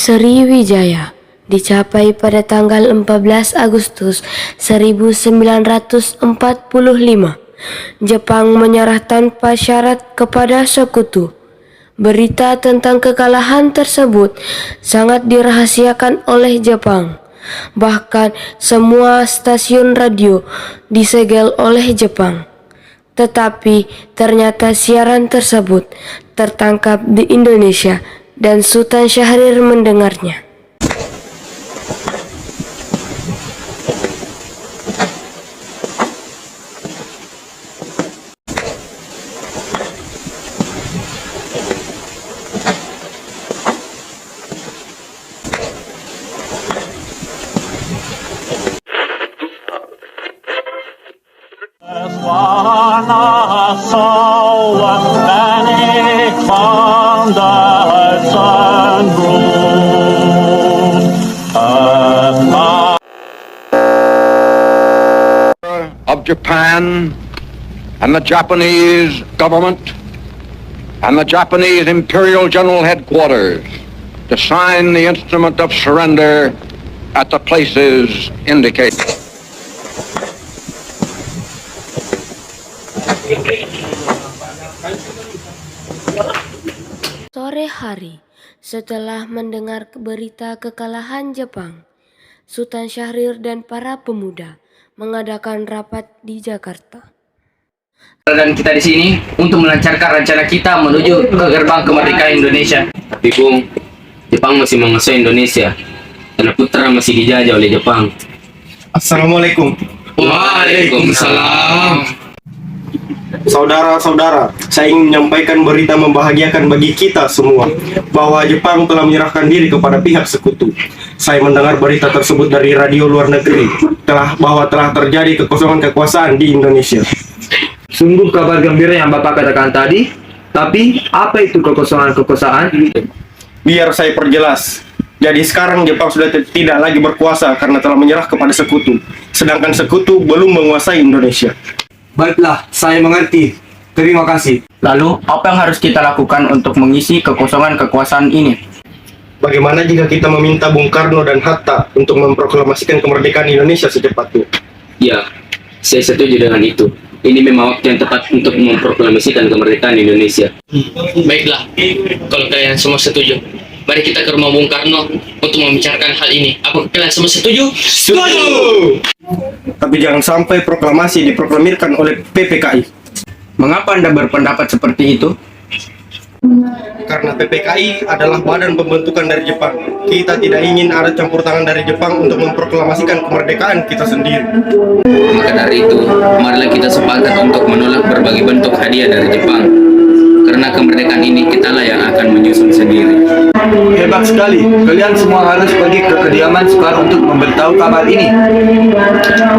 Sriwijaya dicapai pada tanggal 14 Agustus 1945. Jepang menyerah tanpa syarat kepada sekutu. Berita tentang kekalahan tersebut sangat dirahasiakan oleh Jepang. Bahkan semua stasiun radio disegel oleh Jepang. Tetapi ternyata siaran tersebut tertangkap di Indonesia dan Sultan Syahrir mendengarnya. Of Japan and the Japanese government and the Japanese Imperial General Headquarters to sign the instrument of surrender at the places indicated. Sore hari, setelah mendengar berita kekalahan Jepang, Sultan Syahrir dan para pemuda mengadakan rapat di Jakarta. Dan kita di sini untuk melancarkan rencana kita menuju ke gerbang kemerdekaan Indonesia. Tapi Bung, Jepang masih menguasai Indonesia. Tanah Putra masih dijajah oleh Jepang. Assalamualaikum. Waalaikumsalam. Saudara-saudara, saya ingin menyampaikan berita membahagiakan bagi kita semua bahwa Jepang telah menyerahkan diri kepada pihak sekutu. Saya mendengar berita tersebut dari radio luar negeri bahwa telah terjadi kekosongan kekuasaan di Indonesia. Sungguh kabar gembira yang Bapak katakan tadi, tapi apa itu kekosongan kekuasaan? Biar saya perjelas. Jadi sekarang Jepang sudah tidak lagi berkuasa karena telah menyerah kepada sekutu, sedangkan sekutu belum menguasai Indonesia. Baiklah, saya mengerti. Terima kasih. Lalu, apa yang harus kita lakukan untuk mengisi kekosongan kekuasaan ini? Bagaimana jika kita meminta Bung Karno dan Hatta untuk memproklamasikan kemerdekaan Indonesia secepatnya? Ya, saya setuju dengan itu. Ini memang waktu yang tepat untuk memproklamasikan kemerdekaan Indonesia. Baiklah, kalau kalian semua setuju, mari kita ke rumah Bung Karno untuk membicarakan hal ini. Apakah kalian semua setuju? Setuju! Tapi jangan sampai proklamasi diproklamirkan oleh PPKI. Mengapa Anda berpendapat seperti itu? Karena PPKI adalah badan pembentukan dari Jepang. Kita tidak ingin ada campur tangan dari Jepang untuk memproklamasikan kemerdekaan kita sendiri. Maka dari itu, marilah kita sepakat untuk menolak berbagai bentuk hadiah dari Jepang. Karena kemerdekaan ini kitalah yang akan menyusun sendiri. Hebat sekali. Kalian semua harus pergi ke kediaman Soekar untuk memberitahu kabar ini.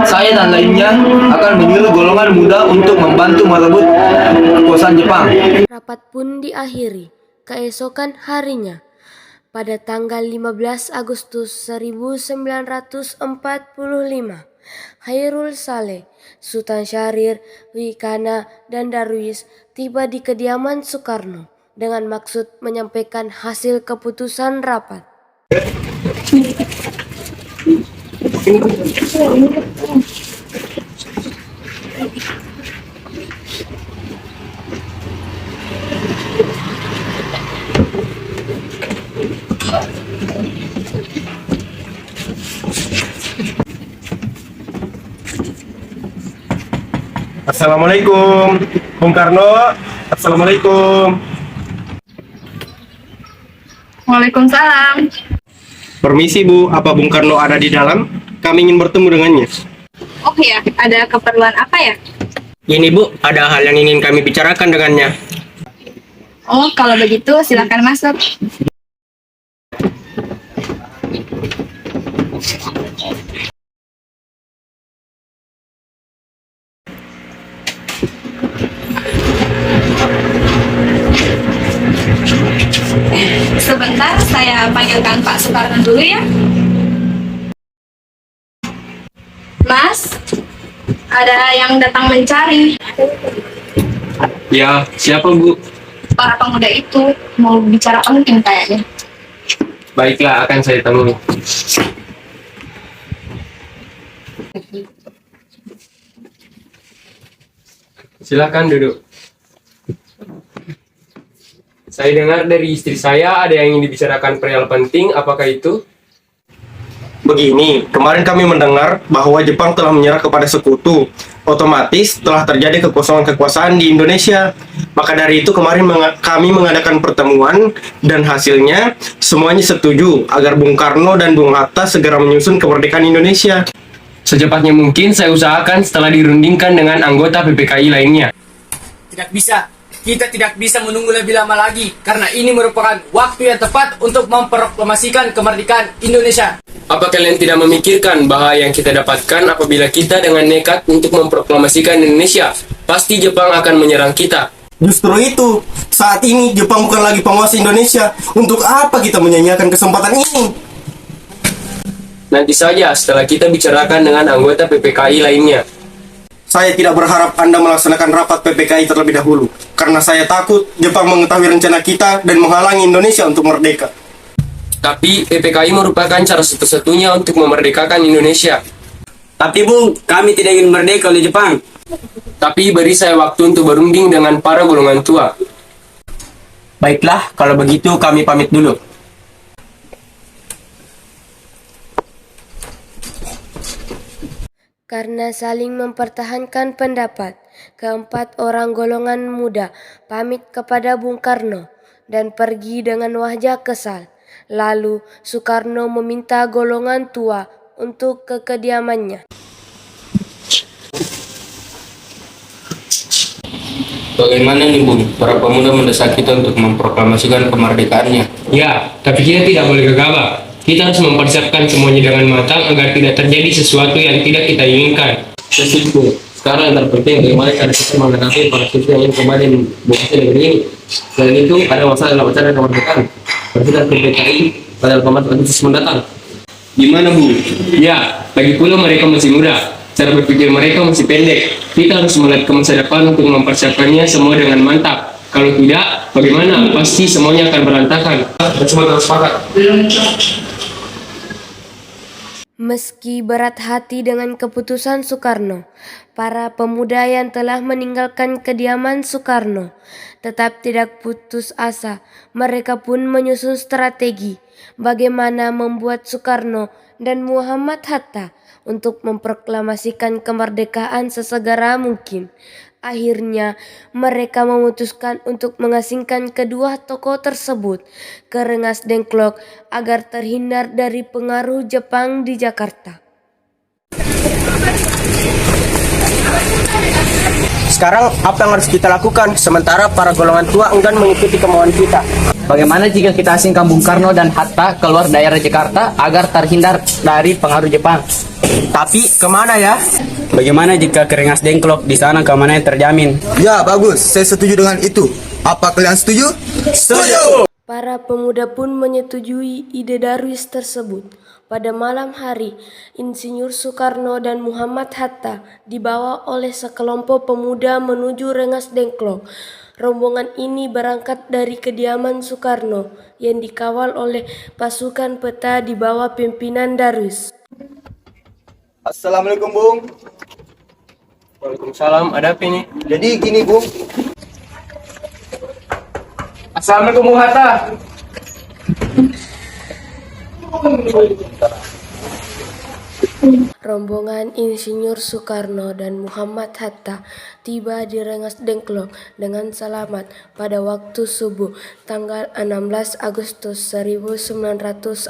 Saya dan lainnya akan menyuruh golongan muda untuk membantu merebut kekuasaan Jepang. Rapat pun diakhiri keesokan harinya. Pada tanggal 15 Agustus 1945, Khairul Saleh, Sultan Syahrir, Wikana, dan Darwis tiba di kediaman Soekarno dengan maksud menyampaikan hasil keputusan rapat. Assalamualaikum, Bung Karno. Assalamualaikum. Waalaikumsalam. Permisi Bu, apa Bung Karno ada di dalam? Kami ingin bertemu dengannya. Oh ya, ada keperluan apa ya? Ini Bu, ada hal yang ingin kami bicarakan dengannya. Oh, kalau begitu silakan masuk. Sebentar, saya panggilkan Pak Soekarno dulu ya. Mas, ada yang datang mencari. Ya, siapa Bu? Para pemuda itu mau bicara penting kayaknya. Baiklah, akan saya temui. Silakan duduk. Saya dengar dari istri saya ada yang ingin dibicarakan perihal penting, apakah itu? Begini, kemarin kami mendengar bahwa Jepang telah menyerah kepada sekutu. Otomatis telah terjadi kekosongan kekuasaan di Indonesia. Maka dari itu kemarin kami mengadakan pertemuan dan hasilnya semuanya setuju agar Bung Karno dan Bung Hatta segera menyusun kemerdekaan Indonesia. Secepatnya mungkin saya usahakan setelah dirundingkan dengan anggota PPKI lainnya. Tidak bisa. Kita tidak bisa menunggu lebih lama lagi karena ini merupakan waktu yang tepat untuk memproklamasikan kemerdekaan Indonesia. Apa kalian tidak memikirkan bahaya yang kita dapatkan apabila kita dengan nekat untuk memproklamasikan Indonesia? Pasti Jepang akan menyerang kita. Justru itu, saat ini Jepang bukan lagi penguasa Indonesia. Untuk apa kita menyanyiakan kesempatan ini? Nanti saja setelah kita bicarakan dengan anggota PPKI lainnya. Saya tidak berharap Anda melaksanakan rapat PPKI terlebih dahulu, karena saya takut Jepang mengetahui rencana kita dan menghalangi Indonesia untuk merdeka. Tapi PPKI merupakan cara satu-satunya untuk memerdekakan Indonesia. Tapi Bung, kami tidak ingin merdeka oleh Jepang. Tapi beri saya waktu untuk berunding dengan para golongan tua. Baiklah, kalau begitu kami pamit dulu. Karena saling mempertahankan pendapat, keempat orang golongan muda pamit kepada Bung Karno dan pergi dengan wajah kesal. Lalu Soekarno meminta golongan tua untuk ke kediamannya. Bagaimana nih Bung? Para pemuda mendesak kita untuk memproklamasikan kemerdekaannya. Ya, tapi kita tidak boleh gegabah. Kita harus mempersiapkan semuanya dengan matang agar tidak terjadi sesuatu yang tidak kita inginkan. Setuju. Sekarang yang terpenting bagaimana cara kita menghadapi para siswa yang kemarin bekerja negeri ini. Selain itu, ada masalah dalam acara kemerdekaan. Presiden PPKI pada 18 Agustus mendatang. Gimana Bu? Ya, lagi pula mereka masih muda. Cara berpikir mereka masih pendek. Kita harus melihat ke masa depan untuk mempersiapkannya semua dengan mantap. Kalau tidak, bagaimana? Pasti semuanya akan berantakan. Semua harus sepakat. Meski berat hati dengan keputusan Soekarno, para pemuda yang telah meninggalkan kediaman Soekarno tetap tidak putus asa. Mereka pun menyusun strategi bagaimana membuat Soekarno dan Muhammad Hatta untuk memproklamasikan kemerdekaan sesegera mungkin. Akhirnya, mereka memutuskan untuk mengasingkan kedua tokoh tersebut ke Rengas Dengklok agar terhindar dari pengaruh Jepang di Jakarta. Sekarang apa yang harus kita lakukan sementara para golongan tua enggan mengikuti kemauan kita? Bagaimana jika kita asingkan Bung Karno dan Hatta keluar daerah Jakarta agar terhindar dari pengaruh Jepang? Tapi kemana ya? Bagaimana jika ke Rengas Dengklok? Di sana keamanannya terjamin. Ya, bagus. Saya setuju dengan itu. Apa kalian setuju? Setuju! Para pemuda pun menyetujui ide Darwis tersebut. Pada malam hari, Insinyur Soekarno dan Muhammad Hatta dibawa oleh sekelompok pemuda menuju Rengas Dengklok. Rombongan ini berangkat dari kediaman Soekarno yang dikawal oleh pasukan peta di bawah pimpinan Darwis. Assalamualaikum, Bung. Waalaikumsalam, ada apa ini? Jadi gini, Bung. Assalamualaikum Bung Hatta. Rombongan Insinyur Soekarno dan Muhammad Hatta tiba di Rengas Dengklok dengan selamat pada waktu subuh tanggal 16 Agustus 1945.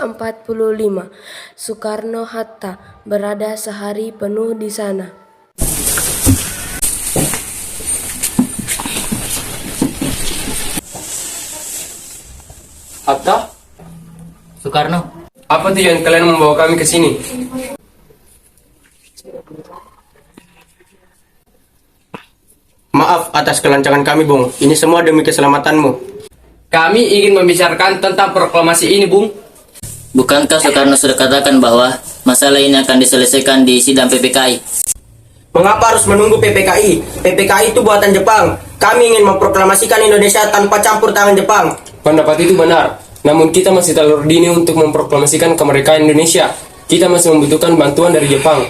Soekarno-Hatta berada sehari penuh di sana. Hatta? Soekarno. Apa tujuan kalian membawa kami ke sini? Maaf atas kelancangan kami, Bung. Ini semua demi keselamatanmu. Kami ingin membicarakan tentang proklamasi ini, Bung. Bukankah Soekarno sudah katakan bahwa masalah ini akan diselesaikan di sidang PPKI? Mengapa harus menunggu PPKI? PPKI itu buatan Jepang. Kami ingin memproklamasikan Indonesia tanpa campur tangan Jepang. Pendapat itu benar. Namun kita masih terlalu dini untuk memproklamasikan kemerdekaan Indonesia. Kita masih membutuhkan bantuan dari Jepang.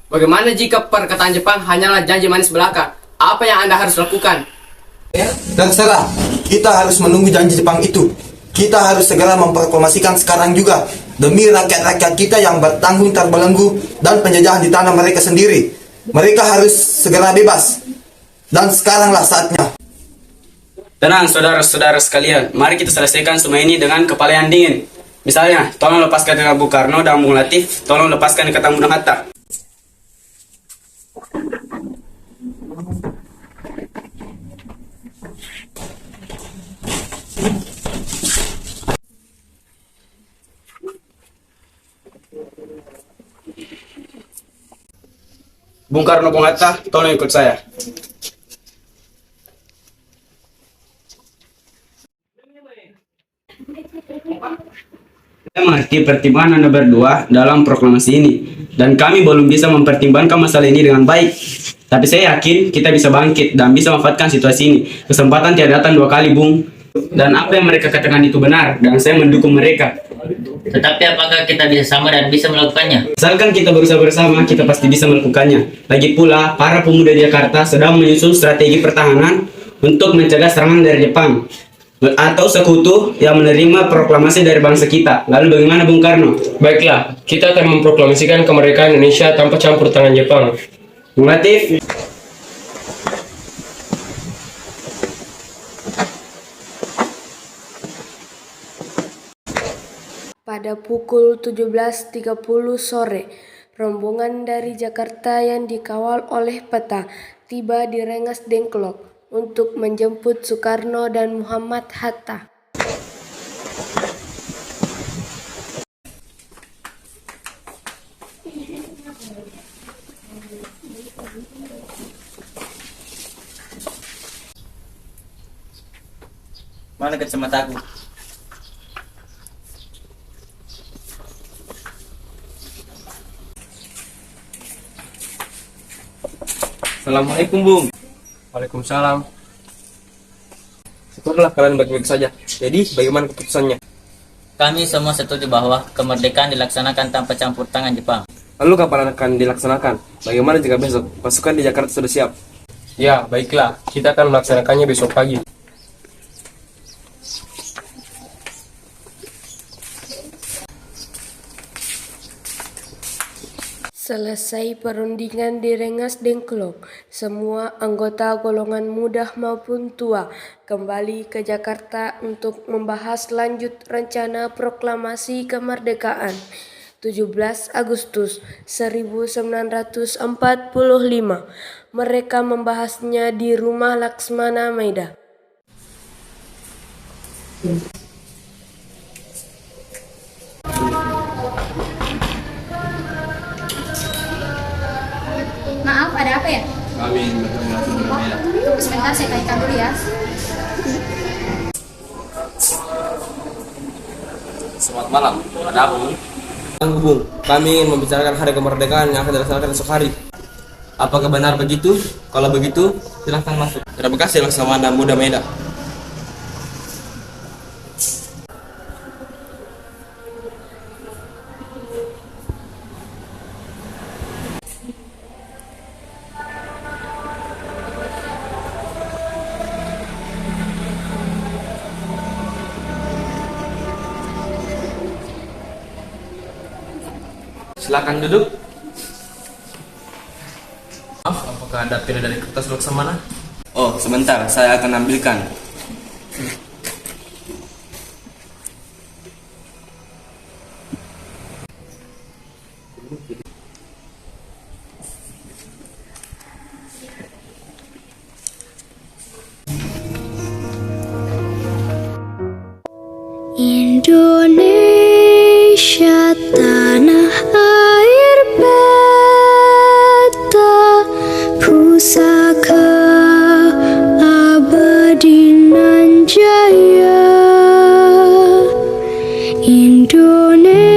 Bagaimana jika perkataan Jepang hanyalah janji manis belaka? Apa yang Anda harus lakukan? Dan setelah, kita harus menunggu janji Jepang itu. Kita harus segera memproklamasikan sekarang juga. Demi rakyat-rakyat kita yang bertanggung terbelenggu dan penjajahan di tanah mereka sendiri. Mereka harus segera bebas. Dan sekaranglah saatnya. Tenang saudara-saudara sekalian, mari kita selesaikan semua ini dengan kepala yang dingin. Misalnya, tolong lepaskan Kang Bung Karno dan Bung Latif, tolong lepaskan Kang Bung Hatta. Bung Karno, Bung Hatta, tolong ikut saya. Saya mengerti pertimbangan Anda berdua dalam proklamasi ini, dan kami belum bisa mempertimbangkan masalah ini dengan baik. Tapi saya yakin kita bisa bangkit dan bisa memanfaatkan situasi ini. Kesempatan tiada datang dua kali, Bung. Dan apa yang mereka katakan itu benar, dan saya mendukung mereka. Tetapi apakah kita bisa sama dan bisa melakukannya? Asalkan kita berusaha bersama, kita pasti bisa melakukannya. Lagi pula, para pemuda di Jakarta sedang menyusun strategi pertahanan untuk mencegah serangan dari Jepang atau sekutu yang menerima proklamasi dari bangsa kita. Lalu bagaimana, Bung Karno? Baiklah, kita akan memproklamasikan kemerdekaan Indonesia tanpa campur tangan Jepang. Bung Latif? Pada pukul 17.30 sore, rombongan dari Jakarta yang dikawal oleh peta tiba di Rengas Dengklok untuk menjemput Soekarno dan Muhammad Hatta. Mana kacamataku? Assalamualaikum, Bung. Waalaikumsalam. Syukurlah kalian baik-baik saja. Jadi, bagaimana keputusannya? Kami semua setuju bahwa kemerdekaan dilaksanakan tanpa campur tangan Jepang. Lalu kapan akan dilaksanakan? Bagaimana jika besok pasukan di Jakarta sudah siap? Ya, baiklah. Kita akan melaksanakannya besok pagi. Selesai perundingan di Rengas Dengklok, semua anggota golongan muda maupun tua kembali ke Jakarta untuk membahas lanjut rencana proklamasi kemerdekaan 17 Agustus 1945. Mereka membahasnya di Rumah Laksmana Maeda. Maaf, ada apa ya? Kami bertemu langsung dengan Mela. Tunggu sebentar, saya tanyakan dulu ya. Selamat malam. Ada apa, Bung? Bung, kami ingin membicarakan hari kemerdekaan yang akan dilaksanakan esok hari. Apakah benar begitu? Kalau begitu, silahkan masuk. Terima kasih Laksamana Muda Maeda. Silakan duduk. Maaf, apakah ada pil dari kertas Laksamana? Oh, sebentar, saya akan ambilkan. Indonesia tanah air beta pusaka abadi nan jaya. Indonesia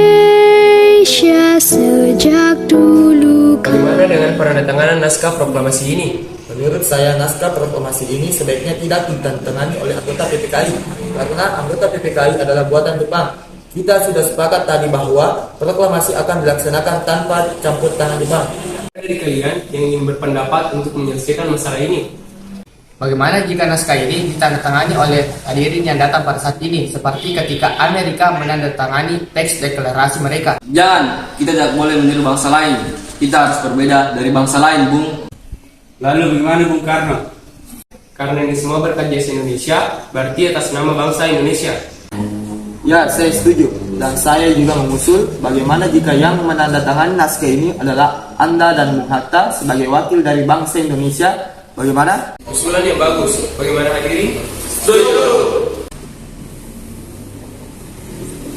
sejak dulu. Bagaimana dengan penandatanganan naskah proklamasi ini? Menurut saya, naskah proklamasi ini sebaiknya tidak ditandatangani oleh anggota PPKI, karena anggota PPKI adalah buatan Jepang. Kita sudah sepakat tadi bahwa proklamasi akan dilaksanakan tanpa campur tangan Jepang. Ada dari kalian yang ingin berpendapat untuk menyelesaikan masalah ini? Bagaimana jika naskah ini ditandatangani oleh hadirin yang datang pada saat ini, seperti ketika Amerika menandatangani teks deklarasi mereka? Jangan, kita tidak boleh meniru bangsa lain. Kita harus berbeda dari bangsa lain, Bung. Lalu bagaimana Bung Karno? Karena ini semua berkat jasa Indonesia, berarti atas nama bangsa Indonesia. Ya, saya setuju. Dan saya juga mengusul bagaimana jika yang menandatangani naskah ini adalah Anda dan Bung Hatta sebagai wakil dari bangsa Indonesia. Bagaimana? Usulan yang bagus. Bagaimana hadirin? Setuju.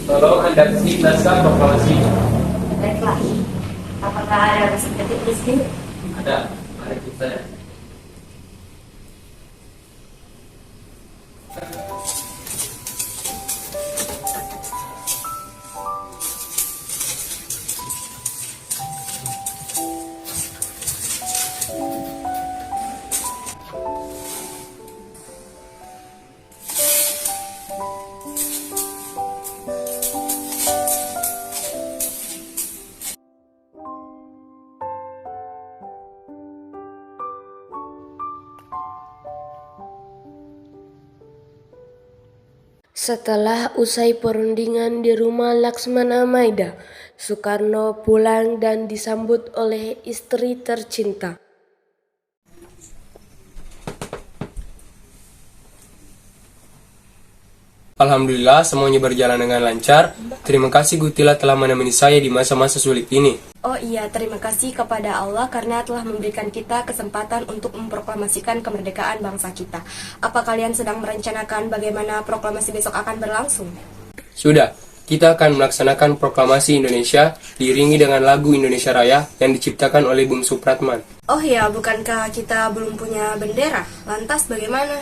Tolong Anda ketik naskah proklamasi. Baiklah. Apakah ada mesin ketik di sini? Ada kita ya. Setelah usai perundingan di rumah Laksmana Maida, Soekarno pulang dan disambut oleh istri tercinta. Alhamdulillah semuanya berjalan dengan lancar. Terima kasih Gutila telah menemani saya di masa-masa sulit ini. Oh iya, terima kasih kepada Allah karena telah memberikan kita kesempatan untuk memproklamasikan kemerdekaan bangsa kita. Apa kalian sedang merencanakan bagaimana proklamasi besok akan berlangsung? Sudah, kita akan melaksanakan proklamasi Indonesia diiringi dengan lagu Indonesia Raya yang diciptakan oleh Bung Supratman. Oh iya, bukankah kita belum punya bendera? Lantas bagaimana?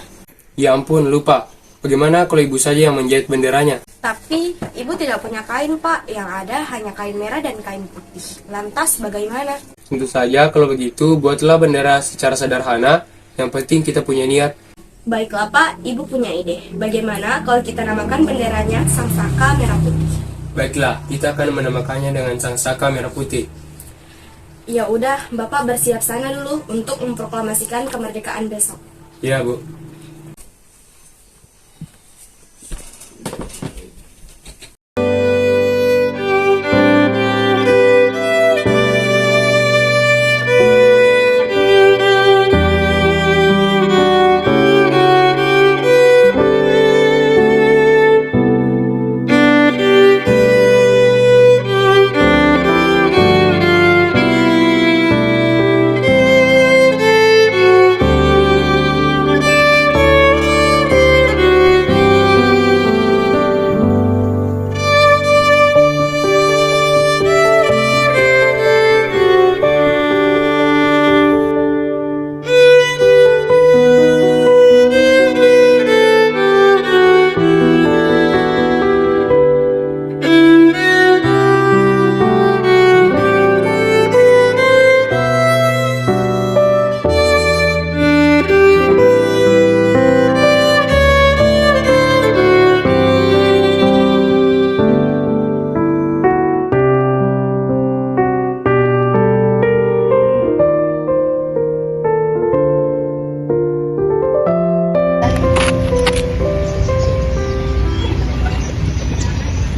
Ya ampun, lupa. Bagaimana kalau ibu saja yang menjahit benderanya? Tapi ibu tidak punya kain, Pak. Yang ada hanya kain merah dan kain putih. Lantas bagaimana? Tentu saja kalau begitu buatlah bendera secara sederhana. Yang penting kita punya niat. Baiklah Pak, Ibu punya ide. Bagaimana kalau kita namakan benderanya Sang Saka Merah Putih? Baiklah, kita akan menamakannya dengan Sang Saka Merah Putih. Ya udah, Bapak bersiap sana dulu untuk memproklamasikan kemerdekaan besok. Ya, Bu.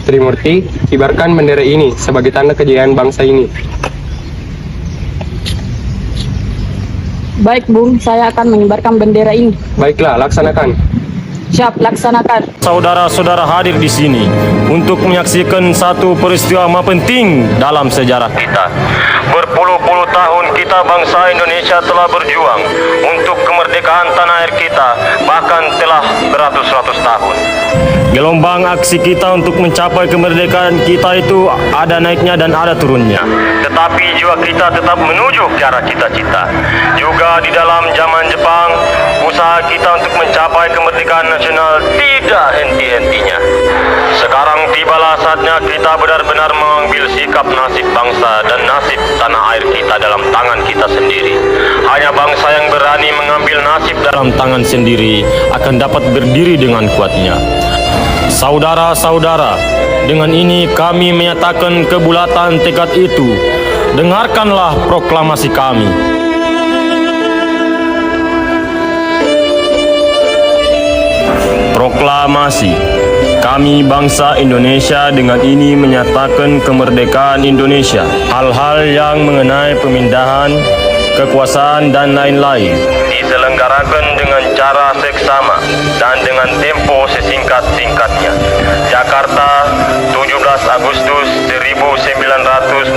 Trimurti, kibarkan bendera ini sebagai tanda kejayaan bangsa ini. Baik, Bung, saya akan mengibarkan bendera ini. Baiklah, laksanakan. Siap, laksanakan. Saudara-saudara hadir di sini untuk menyaksikan satu peristiwa penting dalam sejarah kita. Berpuluh-puluh tahun kita bangsa Indonesia telah berjuang untuk kemerdekaan tanah air kita, bahkan telah beratus-ratus tahun. Gelombang aksi kita untuk mencapai kemerdekaan kita itu ada naiknya dan ada turunnya. Tetapi jiwa kita tetap menuju ke arah cita-cita. Juga di dalam zaman Jepang, usaha kita untuk mencapai kemerdekaan nasional tidak henti-hentinya. Sekarang tibalah saatnya kita benar-benar mengambil sikap nasib bangsa dan nasib tanah air kita dalam tangan kita sendiri. Hanya bangsa yang berani mengambil nasib dalam tangan sendiri akan dapat berdiri dengan kuatnya. Saudara-saudara, dengan ini kami menyatakan kebulatan tekad itu. Dengarkanlah proklamasi kami. Proklamasi. Kami bangsa Indonesia dengan ini menyatakan kemerdekaan Indonesia. Hal-hal yang mengenai pemindahan, kekuasaan dan lain-lain diselenggarakan dengan cara seksama dan dengan tempo sesingkat-singkatnya. Jakarta, 17 Agustus 1945.